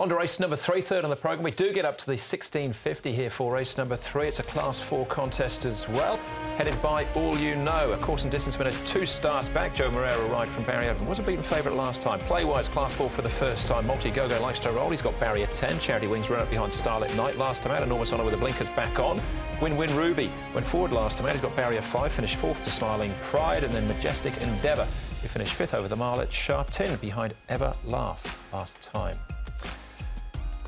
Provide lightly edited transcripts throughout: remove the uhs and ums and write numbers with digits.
On to race number 3, third on the programme. We do get up to the 1650 here for race number 3. It's a Class 4 contest as well, headed by All You Know. A course and distance winner 2 starts back. Joe Moreira ride from barrier 11. Was a beaten favourite last time. Play-wise, Class 4 for the first time. Multi-Go-Go likes to roll. He's got barrier 10. Charity Wings run up behind Starlit Night last time out. Enormous Honour with the blinkers back on. Win-Win Ruby went forward last time out. He's got barrier 5, finished 4th to Smiling Pride, and then Majestic Endeavour, who finished 5th over the mile at Shartin behind Ever Laugh last time.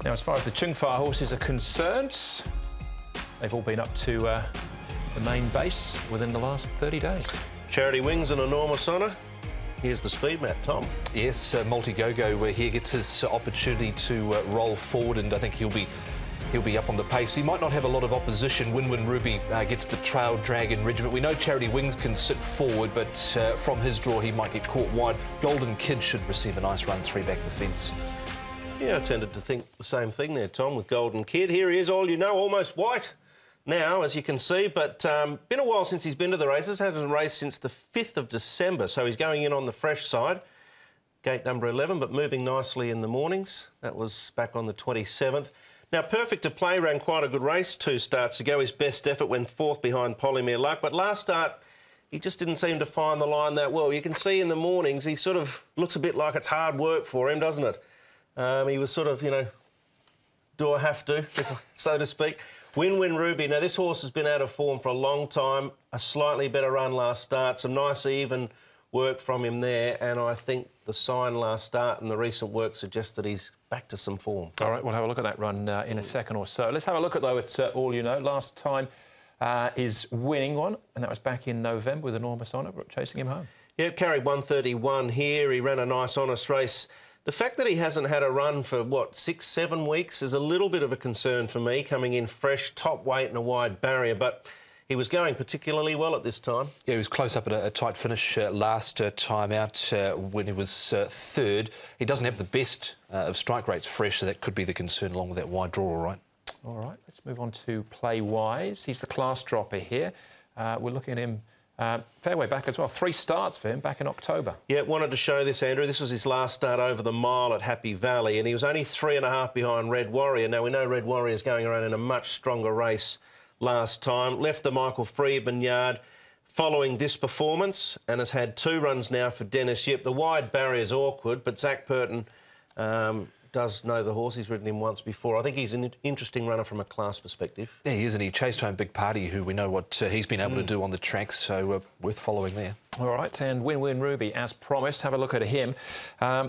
Now, as far as the Chung Fa horses are concerned, they've all been up to the main base within the last 30 days. Charity Wings and Enormous Honour. Here's the speed map, Tom. Yes, Multi-Go-Go here gets his opportunity to roll forward, and I think he'll be up on the pace. He might not have a lot of opposition. Win-Win Ruby gets the Trail Dragon Regiment. We know Charity Wings can sit forward, but from his draw he might get caught wide. Golden Kid should receive a nice run 3 back the fence. Yeah, I tended to think the same thing there, Tom, with Golden Kid. Here he is, All You Know, almost white now, as you can see, but been a while since he's been to the races. Hasn't raced since the 5th of December, so he's going in on the fresh side. Gate number 11, but moving nicely in the mornings. That was back on the 27th. Now, Perfect to Play ran quite a good race 2 starts ago. His best effort went 4th behind Polymere Luck, but last start he just didn't seem to find the line that well. You can see in the mornings he sort of looks a bit like it's hard work for him, doesn't it? He was sort of, you know, do I have to, so to speak. Win-Win Ruby. Now, this horse has been out of form for a long time. A slightly better run last start. Some nice even work from him there. And I think the sign last start and the recent work suggests that he's back to some form. All right, we'll have a look at that run in a second or so. Let's have a look at, though, at All You Know. Last time is winning one, and that was back in November with Enormous Honour, chasing him home. Yeah, carried 131 here. He ran a nice, honest race. The fact that he hasn't had a run for, what, 6-7 weeks is a little bit of a concern for me, coming in fresh, top weight and a wide barrier, but he was going particularly well at this time. Yeah, he was close up at a tight finish last time out when he was 3rd. He doesn't have the best of strike rates fresh, so that could be the concern along with that wide draw, all right. All right, let's move on to Play-wise. He's the class dropper here. We're looking at him fair way back as well. 3 starts for him back in October. Yeah, wanted to show this, Andrew. This was his last start over the mile at Happy Valley, and he was only 3.5 behind Red Warrior. Now, we know Red Warrior is going around in a much stronger race last time. Left the Michael Freedman yard following this performance and has had 2 runs now for Dennis Yip. The wide barrier's awkward, but Zach Purton does know the horse. He's ridden him once before. I think he's an interesting runner from a class perspective. Yeah, he is, and he chased home Big Party, who we know what he's been able to do on the tracks, so worth following there. All right, and Win-Win Ruby, as promised. Have a look at him.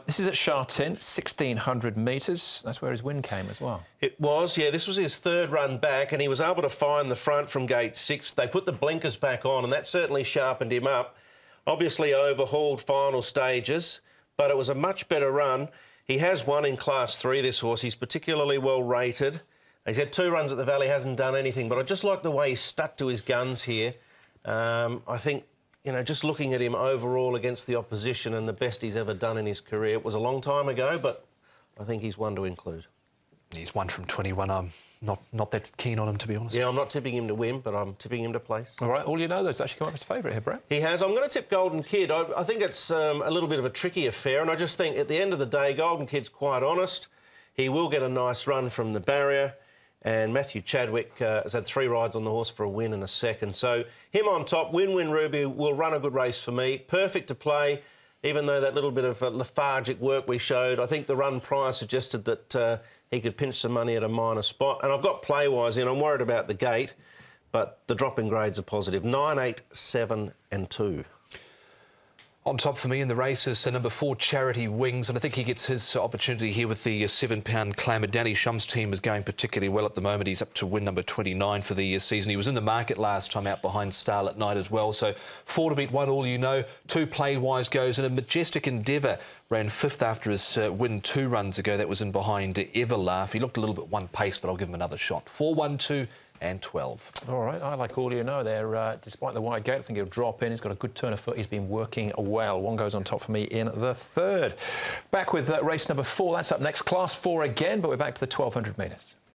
This is at Shartin, 1,600 metres. That's where his win came as well. It was, yeah. This was his 3rd run back, and he was able to find the front from gate 6. They put the blinkers back on, and that certainly sharpened him up. Obviously overhauled final stages, but it was a much better run. He has won in Class 3, this horse. He's particularly well rated. He's had 2 runs at the Valley, hasn't done anything, but I just like the way he's stuck to his guns here. I think, you know, just looking at him overall against the opposition and the best he's ever done in his career. It was a long time ago, but I think he's one to include. He's 1 from 21. I'm not that keen on him, to be honest. Yeah, I'm not tipping him to win, but I'm tipping him to place. All right, All You Know, though, it's actually come up as a favourite here, Brett. He has. I'm going to tip Golden Kid. I think it's a little bit of a tricky affair, and I just think at the end of the day, Golden Kid's quite honest. He will get a nice run from the barrier, and Matthew Chadwick has had 3 rides on the horse for a win and a second. So him on top, Win-Win Ruby will run a good race for me. Perfect to Play, even though that little bit of lethargic work we showed. I think the run prior suggested that he could pinch some money at a minor spot. And I've got Play-wise in. I'm worried about the gate, but the drop-in grades are positive. 9, 8, 7 and 2. On top for me in the race is number 4, Charity Wings, and I think he gets his opportunity here with the 7-pound claimer. Danny Shum's team is going particularly well at the moment. He's up to win number 29 for the season. He was in the market last time out behind Starlit Night as well. So 4 to beat 1, All You Know. 2 Play-wise goes, and a Majestic Endeavour ran 5th after his win 2 runs ago. That was in behind Ever Laugh. He looked a little bit one pace, but I'll give him another shot. 4, 1, 2 and 12. All right, I like All You Know there. Despite the wide gate, I think he'll drop in. He's got a good turn of foot. He's been working well. 1 goes on top for me in the 3rd. Back with race number 4. That's up next. Class 4 again, but we're back to the 1,200 metres.